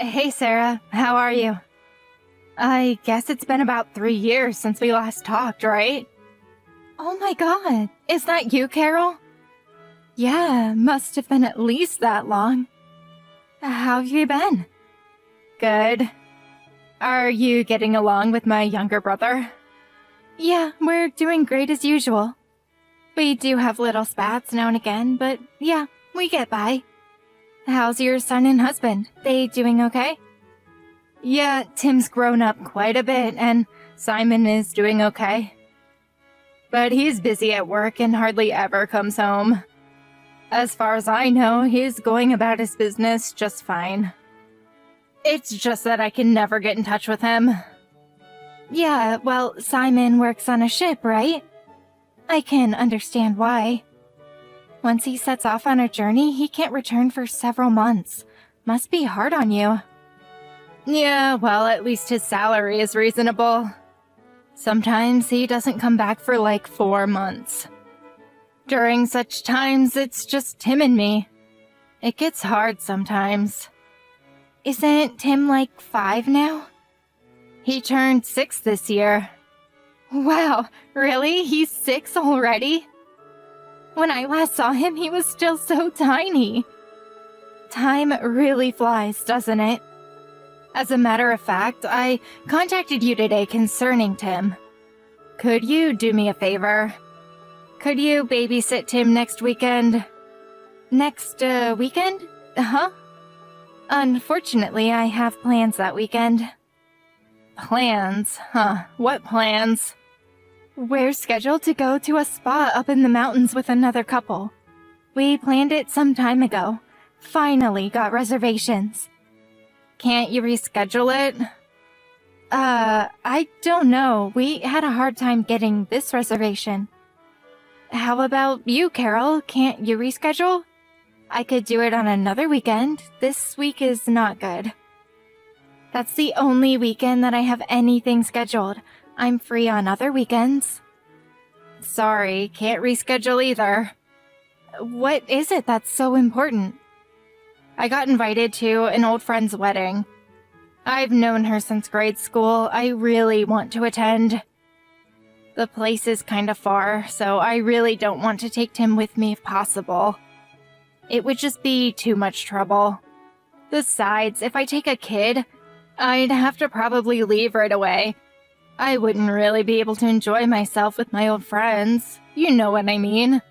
Hey Sarah, how are you? I guess it's been about 3 years since we last talked, right? Oh my god, is that you, Carol? Yeah, must have been at least that long. How have you been? Good. Are you getting along with my younger brother? Yeah, we're doing great as usual. We do have little spats now and again, but yeah, we get by. How's your son and husband? They doing okay? Yeah, Tim's grown up quite a bit, and Simon is doing okay. But he's busy at work and hardly ever comes home. As far as I know, he's going about his business just fine. It's just that I can never get in touch with him. Yeah, well, Simon works on a ship, right? I can understand why. Once he sets off on a journey, he can't return for several months. Must be hard on you. Yeah, well, at least his salary is reasonable. Sometimes he doesn't come back for like 4 months. During such times, it's just Tim and me. It gets hard sometimes. Isn't Tim like 5 now? He turned 6 this year. Wow, really? He's 6 already? When I last saw him, he was still so tiny. Time really flies, doesn't it? As a matter of fact, I contacted you today concerning Tim. Could you do me a favor? Could you babysit Tim next weekend? Next, weekend? Huh? Unfortunately, I have plans that weekend. Plans? Huh, what plans? We're scheduled to go to a spa up in the mountains with another couple. We planned it some time ago. Finally got reservations. Can't you reschedule it? I don't know. We had a hard time getting this reservation. How about you, Carol? Can't you reschedule? I could do it on another weekend. This week is not good. That's the only weekend that I have anything scheduled. I'm free on other weekends. Sorry, can't reschedule either. What is it that's so important? I got invited to an old friend's wedding. I've known her since grade school. I really want to attend. The place is kind of far, so I really don't want to take Tim with me if possible. It would just be too much trouble. Besides, if I take a kid, I'd have to probably leave right away. I wouldn't really be able to enjoy myself with my old friends. You know what I mean.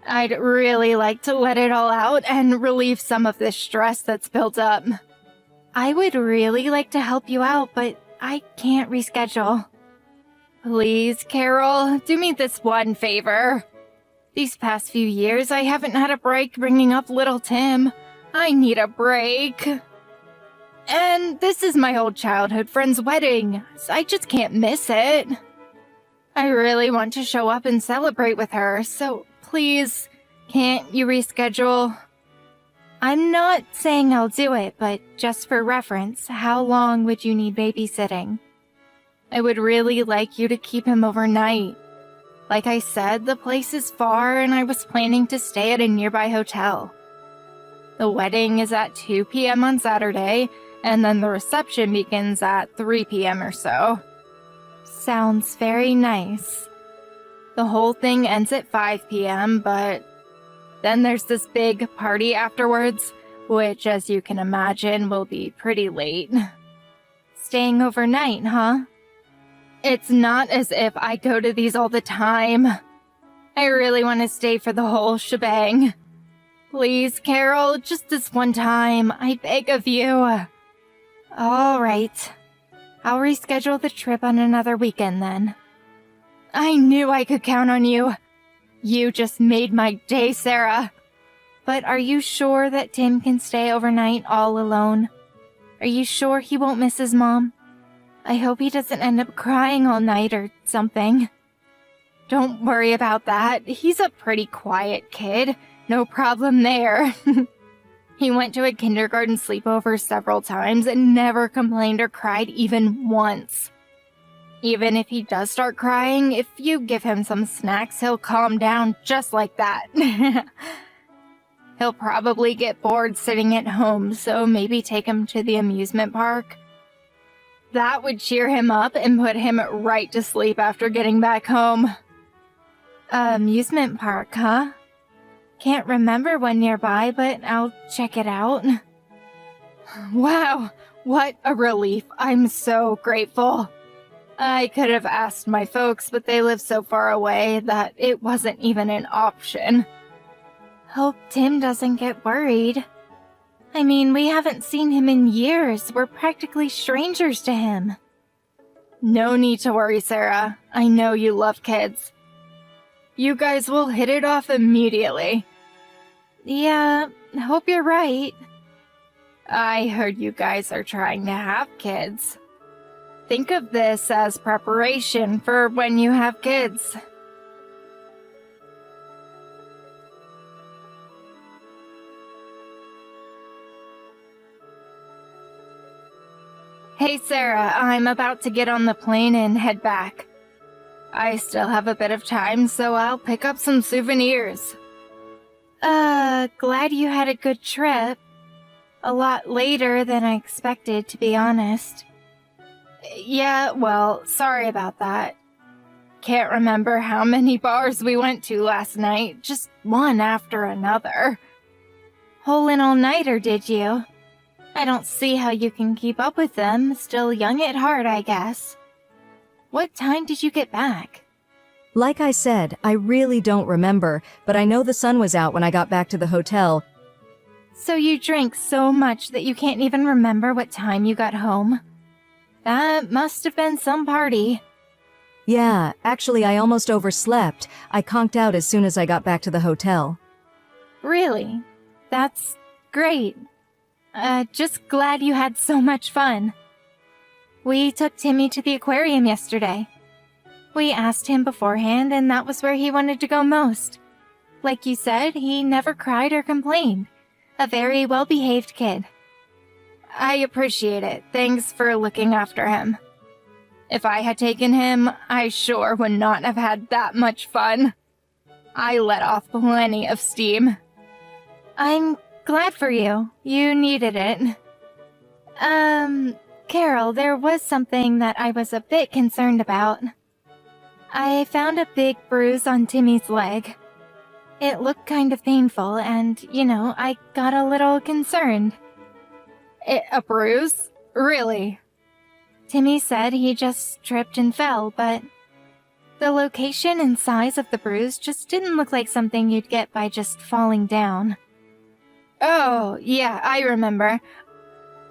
I'd really like to let it all out and relieve some of this stress that's built up. I would really like to help you out, but I can't reschedule. Please, Carol, do me this one favor. These past few years, I haven't had a break bringing up little Tim. I need a break. And this is my old childhood friend's wedding, so I just can't miss it. I really want to show up and celebrate with her, so please, can't you reschedule? I'm not saying I'll do it, but just for reference, how long would you need babysitting? I would really like you to keep him overnight. Like I said, the place is far and I was planning to stay at a nearby hotel. The wedding is at 2 p.m. on Saturday, and then the reception begins at 3 p.m. or so. Sounds very nice. The whole thing ends at 5 p.m., but then there's this big party afterwards, which, as you can imagine, will be pretty late. Staying overnight, huh? It's not as if I go to these all the time. I really want to stay for the whole shebang. Please, Carol, just this one time, I beg of you. All right. I'll reschedule the trip on another weekend then. I knew I could count on you. You just made my day, Sarah. But are you sure that Tim can stay overnight all alone? Are you sure he won't miss his mom? I hope he doesn't end up crying all night or something. Don't worry about that. He's a pretty quiet kid. No problem there. He went to a kindergarten sleepover several times and never complained or cried even once. Even if he does start crying, if you give him some snacks, he'll calm down just like that. He'll probably get bored sitting at home, so maybe take him to the amusement park. That would cheer him up and put him right to sleep after getting back home. Amusement park, huh? Can't remember one nearby, but I'll check it out. Wow, what a relief. I'm so grateful. I could have asked my folks, but they live so far away that it wasn't even an option. Hope Tim doesn't get worried. I mean, we haven't seen him in years. We're practically strangers to him. No need to worry, Sarah. I know you love kids. You guys will hit it off immediately. Yeah, hope you're right. I heard you guys are trying to have kids. Think of this as preparation for when you have kids. Hey Sarah, I'm about to get on the plane and head back. I still have a bit of time, so I'll pick up some souvenirs. Glad you had a good trip. A lot later than I expected, to be honest. Yeah, well, sorry about that. Can't remember how many bars we went to last night, just one after another. Whole and all-nighter, did you? I don't see how you can keep up with them, still young at heart, I guess. What time did you get back? Like I said, I really don't remember, but I know the sun was out when I got back to the hotel. So you drank so much that you can't even remember what time you got home? That must have been some party. Yeah, actually I almost overslept. I conked out as soon as I got back to the hotel. Really? That's great. Just glad you had so much fun. We took Timmy to the aquarium yesterday. We asked him beforehand, and that was where he wanted to go most. Like you said, he never cried or complained. A very well-behaved kid. I appreciate it. Thanks for looking after him. If I had taken him, I sure would not have had that much fun. I let off plenty of steam. I'm glad for you. You needed it. Carol, there was something that I was a bit concerned about. I found a big bruise on Timmy's leg. It looked kind of painful, and, I got a little concerned. A bruise? Really? Timmy said he just tripped and fell, but the location and size of the bruise just didn't look like something you'd get by just falling down. Oh, yeah, I remember.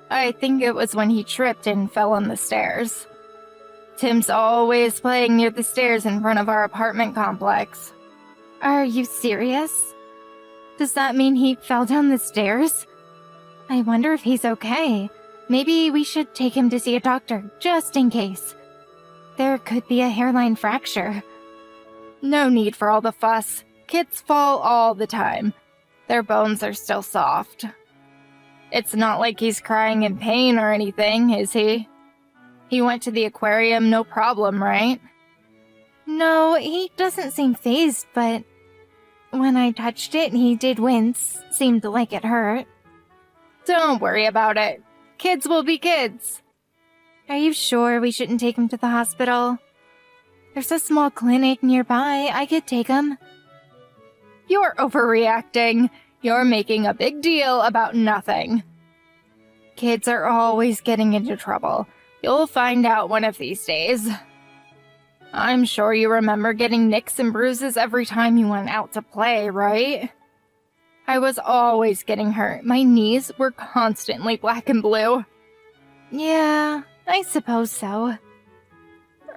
I think it was when he tripped and fell on the stairs. Tim's always playing near the stairs in front of our apartment complex. Are you serious? Does that mean he fell down the stairs? I wonder if he's okay. Maybe we should take him to see a doctor, just in case. There could be a hairline fracture. No need for all the fuss. Kids fall all the time. Their bones are still soft. It's not like he's crying in pain or anything, is he? He went to the aquarium no problem, right? No, he doesn't seem fazed, but when I touched it, he did wince. Seemed like it hurt. Don't worry about it. Kids will be kids. Are you sure we shouldn't take him to the hospital? There's a small clinic nearby. I could take him. You're overreacting. You're making a big deal about nothing. Kids are always getting into trouble. You'll find out one of these days. I'm sure you remember getting nicks and bruises every time you went out to play, right? I was always getting hurt. My knees were constantly black and blue. Yeah, I suppose so.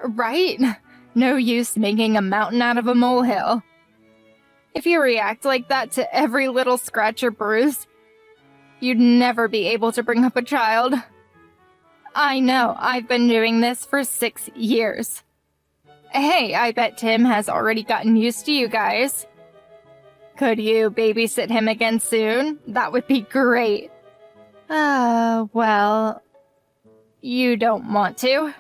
Right? No use making a mountain out of a molehill. If you react like that to every little scratch or bruise, you'd never be able to bring up a child. I know, I've been doing this for 6 years. Hey, I bet Tim has already gotten used to you guys. Could you babysit him again soon? That would be great. Well, you don't want to?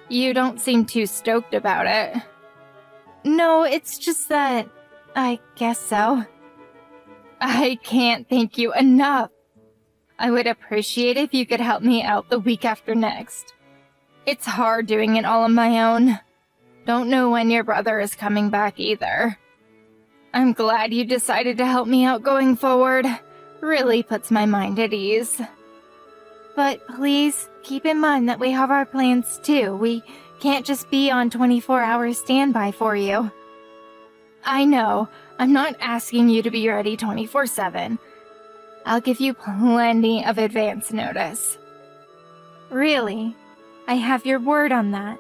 You don't seem too stoked about it. No, it's just that I guess so. I can't thank you enough. I would appreciate if you could help me out the week after next. It's hard doing it all on my own. Don't know when your brother is coming back either. I'm glad you decided to help me out going forward. Really puts my mind at ease. But please keep in mind that we have our plans too. We can't just be on 24-hour standby for you. I know, I'm not asking you to be ready 24/7. I'll give you plenty of advance notice. Really? I have your word on that.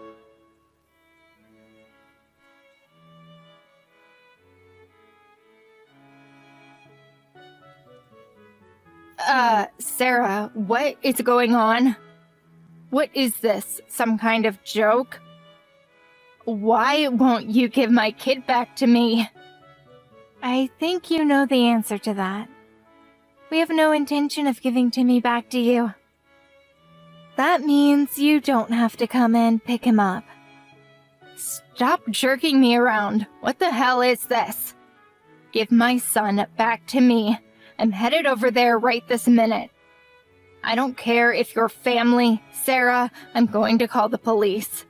Sarah, what is going on? What is this, some kind of joke? Why won't you give my kid back to me? I think you know the answer to that. We have no intention of giving Timmy back to you. That means you don't have to come and pick him up. Stop jerking me around. What the hell is this? Give my son back to me. I'm headed over there right this minute. I don't care if you're family, Sarah. I'm going to call the police.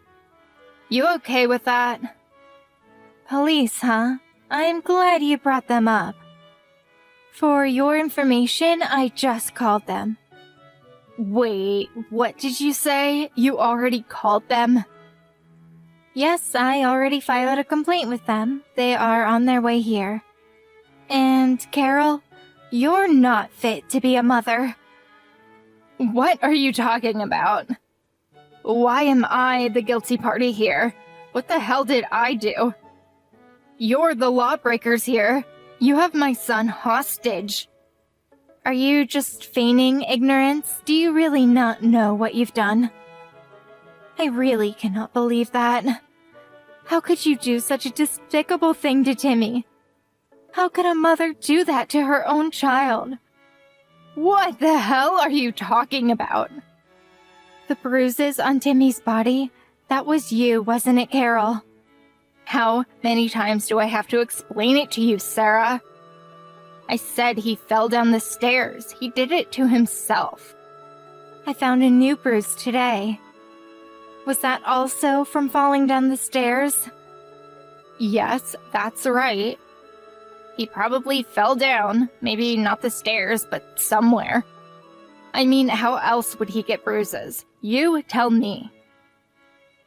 You okay with that? Police, huh? I'm glad you brought them up. For your information, I just called them. Wait, what did you say? You already called them? Yes, I already filed a complaint with them. They are on their way here. And, Carol, you're not fit to be a mother. What are you talking about? Why am I the guilty party here? What the hell did I do? You're the lawbreakers here. You have my son hostage. Are you just feigning ignorance? Do you really not know what you've done? I really cannot believe that. How could you do such a despicable thing to Timmy? How could a mother do that to her own child? What the hell are you talking about? The bruises on Timmy's body, that was you, wasn't it, Carol? How many times do I have to explain it to you, Sarah? I said he fell down the stairs. He did it to himself. I found a new bruise today. Was that also from falling down the stairs? Yes, that's right. He probably fell down. Maybe not the stairs, but somewhere. I mean, how else would he get bruises? You tell me.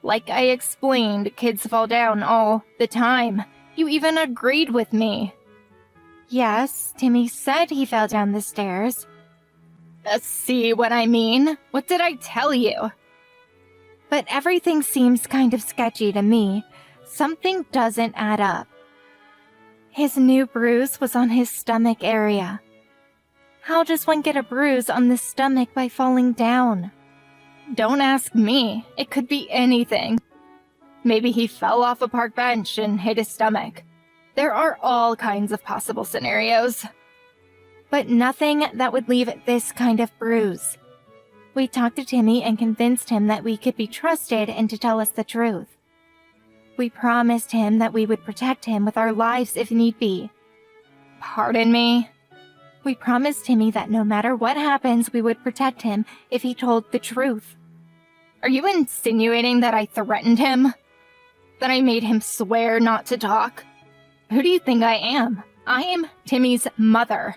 Like I explained, kids fall down all the time. You even agreed with me. Yes, Timmy said he fell down the stairs. See what I mean? What did I tell you? But everything seems kind of sketchy to me. Something doesn't add up. His new bruise was on his stomach area. How does one get a bruise on the stomach by falling down? Don't ask me. It could be anything. Maybe he fell off a park bench and hit his stomach. There are all kinds of possible scenarios. But nothing that would leave this kind of bruise. We talked to Timmy and convinced him that we could be trusted and to tell us the truth. We promised him that we would protect him with our lives if need be. Pardon me? We promised Timmy that no matter what happens, we would protect him if he told the truth. Are you insinuating that I threatened him? That I made him swear not to talk? Who do you think I am? I am Timmy's mother.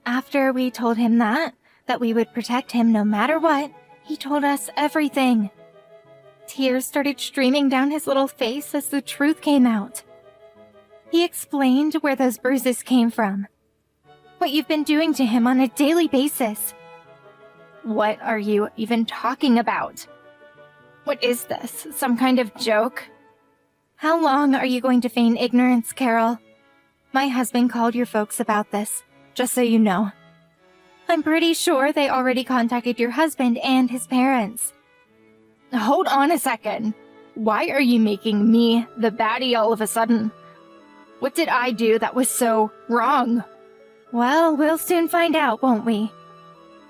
After we told him that we would protect him no matter what, he told us everything. Tears started streaming down his little face as the truth came out. He explained where those bruises came from. What you've been doing to him on a daily basis. What are you even talking about? What is this? Some kind of joke? How long are you going to feign ignorance, Carol? My husband called your folks about this, just so you know. I'm pretty sure they already contacted your husband and his parents. Hold on a second. Why are you making me the baddie all of a sudden? What did I do that was so wrong? Well, we'll soon find out, won't we?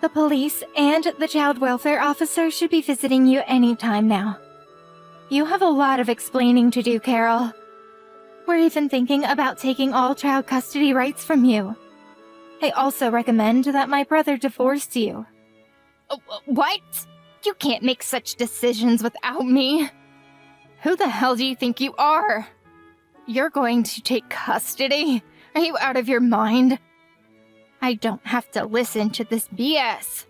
The police and the child welfare officer should be visiting you any time now. You have a lot of explaining to do, Carol. We're even thinking about taking all child custody rights from you. I also recommend that my brother divorce you. What? You can't make such decisions without me. Who the hell do you think you are? You're going to take custody? Are you out of your mind? I don't have to listen to this BS.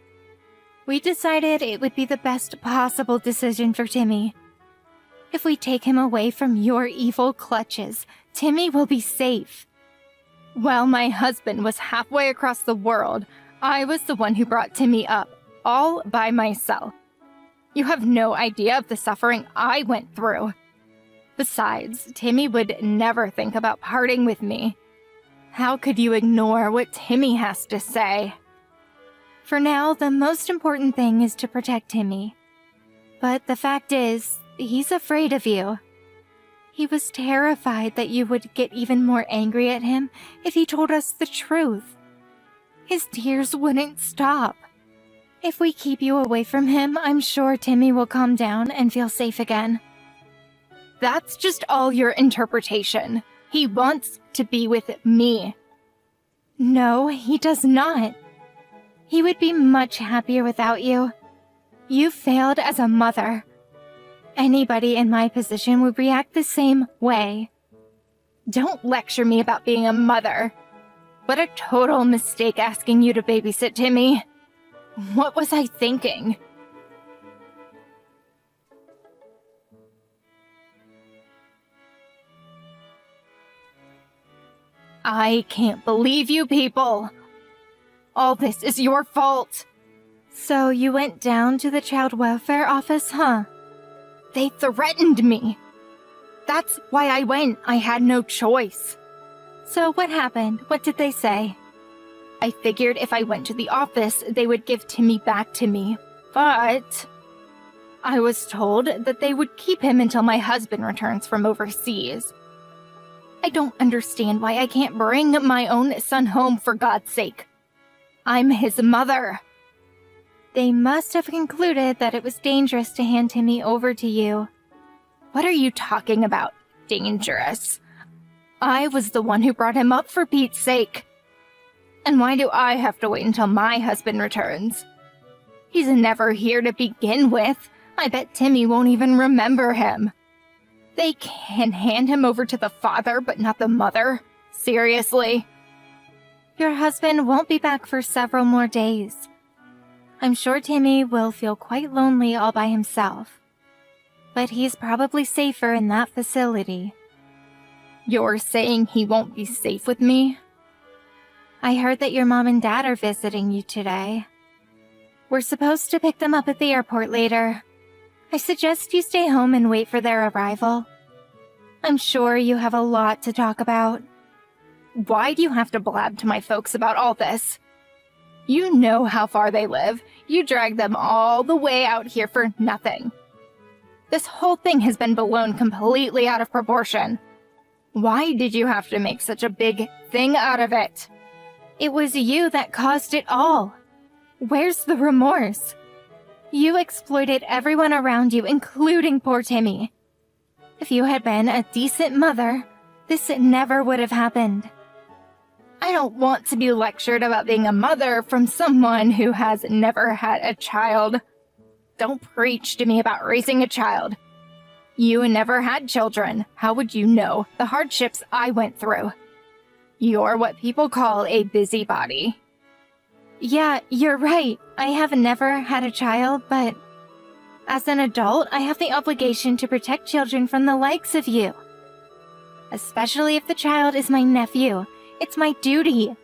We decided it would be the best possible decision for Timmy. If we take him away from your evil clutches, Timmy will be safe. While my husband was halfway across the world, I was the one who brought Timmy up, all by myself. You have no idea of the suffering I went through. Besides, Timmy would never think about parting with me. How could you ignore what Timmy has to say? For now, the most important thing is to protect Timmy. But the fact is, he's afraid of you. He was terrified that you would get even more angry at him if he told us the truth. His tears wouldn't stop. If we keep you away from him, I'm sure Timmy will calm down and feel safe again. That's just all your interpretation. He wants to be with me. No, he does not. He would be much happier without you. You failed as a mother. Anybody in my position would react the same way. Don't lecture me about being a mother. What a total mistake asking you to babysit Timmy. What was I thinking? I can't believe you people. All this is your fault. So you went down to the child welfare office, huh? They threatened me. That's why I went. I had no choice. So what happened? What did they say? I figured if I went to the office, they would give Timmy back to me. But I was told that they would keep him until my husband returns from overseas. I don't understand why I can't bring my own son home, for God's sake. I'm his mother. They must have concluded that it was dangerous to hand Timmy over to you. What are you talking about, dangerous? I was the one who brought him up, for Pete's sake. And why do I have to wait until my husband returns? He's never here to begin with. I bet Timmy won't even remember him. They can hand him over to the father, but not the mother? Seriously? Your husband won't be back for several more days. I'm sure Timmy will feel quite lonely all by himself. But he's probably safer in that facility. You're saying he won't be safe with me? I heard that your mom and dad are visiting you today. We're supposed to pick them up at the airport later. I suggest you stay home and wait for their arrival. I'm sure you have a lot to talk about. Why do you have to blab to my folks about all this? You know how far they live. You dragged them all the way out here for nothing. This whole thing has been blown completely out of proportion. Why did you have to make such a big thing out of it? It was you that caused it all. Where's the remorse? You exploited everyone around you, including poor Timmy. If you had been a decent mother, this never would have happened. I don't want to be lectured about being a mother from someone who has never had a child. Don't preach to me about raising a child. You never had children. How would you know the hardships I went through? You're what people call a busybody. Yeah, you're right. I have never had a child, but as an adult, I have the obligation to protect children from the likes of you. Especially if the child is my nephew. It's my duty.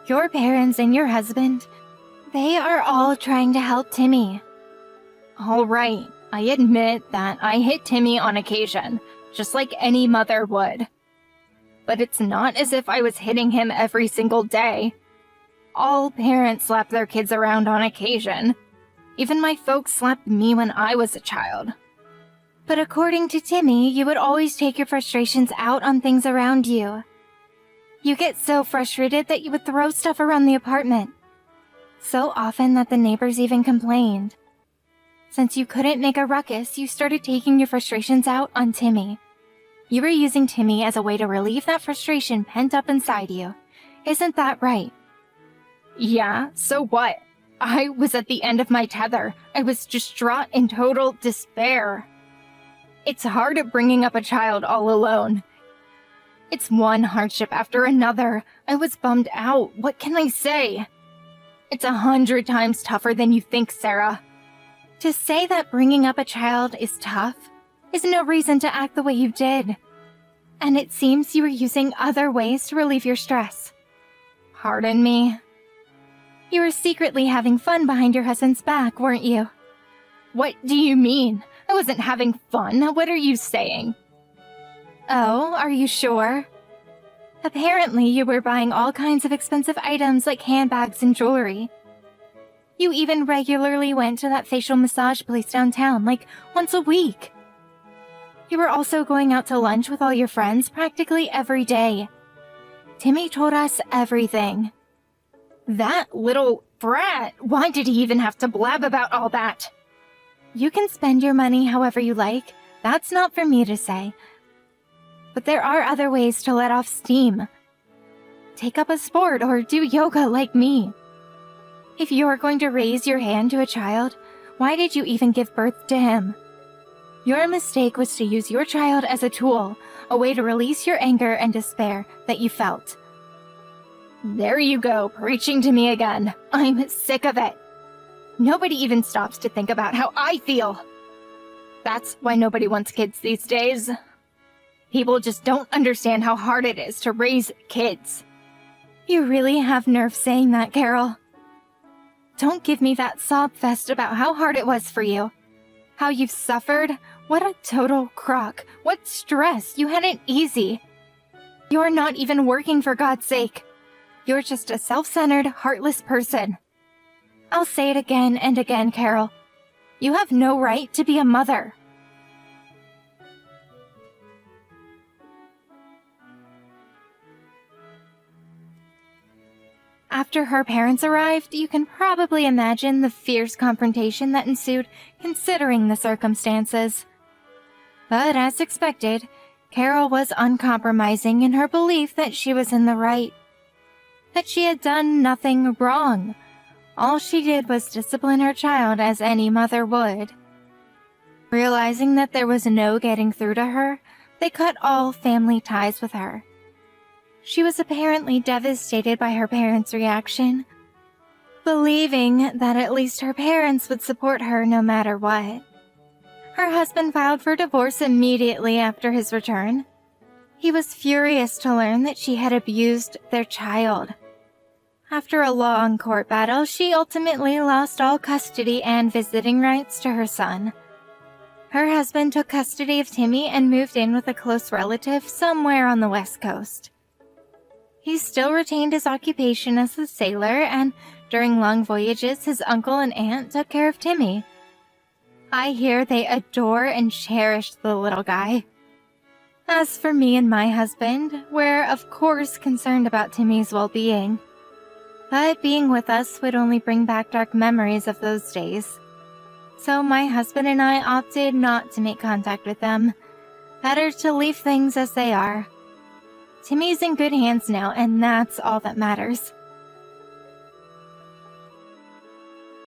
Your parents and your husband, they are all trying to help Timmy. All right, I admit that I hit Timmy on occasion, just like any mother would. But it's not as if I was hitting him every single day. All parents slap their kids around on occasion. Even my folks slapped me when I was a child. But according to Timmy, you would always take your frustrations out on things around you. You get so frustrated that you would throw stuff around the apartment. So often that the neighbors even complained. Since you couldn't make a ruckus, you started taking your frustrations out on Timmy. You were using Timmy as a way to relieve that frustration pent up inside you. Isn't that right? Yeah, so what? I was at the end of my tether. I was distraught in total despair. It's hard bringing up a child all alone. It's one hardship after another. I was bummed out. What can I say? It's 100 times tougher than you think, Sarah. To say that bringing up a child is tough is no reason to act the way you did. And it seems you were using other ways to relieve your stress. Pardon me? You were secretly having fun behind your husband's back, weren't you? What do you mean? I wasn't having fun. What are you saying? Oh, are you sure? Apparently, you were buying all kinds of expensive items like handbags and jewelry. You even regularly went to that facial massage place downtown, like once a week. You were also going out to lunch with all your friends practically every day. Timmy told us everything. That little brat, why did he even have to blab about all that? You can spend your money however you like. That's not for me to say. But there are other ways to let off steam. Take up a sport or do yoga like me. If you're going to raise your hand to a child, why did you even give birth to him? Your mistake was to use your child as a tool, a way to release your anger and despair that you felt. There you go, preaching to me again. I'm sick of it. Nobody even stops to think about how I feel. That's why nobody wants kids these days. People just don't understand how hard it is to raise kids. You really have nerve saying that, Carol. Don't give me that sob fest about how hard it was for you. How you've suffered. What a total crock. What stress. You had it easy. You're not even working for God's sake. You're just a self-centered, heartless person. I'll say it again and again, Carol. You have no right to be a mother. After her parents arrived, you can probably imagine the fierce confrontation that ensued considering the circumstances. But as expected, Carol was uncompromising in her belief that she was in the right. That she had done nothing wrong. All she did was discipline her child as any mother would. Realizing that there was no getting through to her, they cut all family ties with her. She was apparently devastated by her parents' reaction, believing that at least her parents would support her no matter what. Her husband filed for divorce immediately after his return. He was furious to learn that she had abused their child. After a long court battle, she ultimately lost all custody and visiting rights to her son. Her husband took custody of Timmy and moved in with a close relative somewhere on the West Coast. He still retained his occupation as a sailor, and during long voyages, his uncle and aunt took care of Timmy. I hear they adore and cherish the little guy. As for me and my husband, we're of course concerned about Timmy's well-being. But being with us would only bring back dark memories of those days. So my husband and I opted not to make contact with them. Better to leave things as they are. Timmy's in good hands now, and that's all that matters.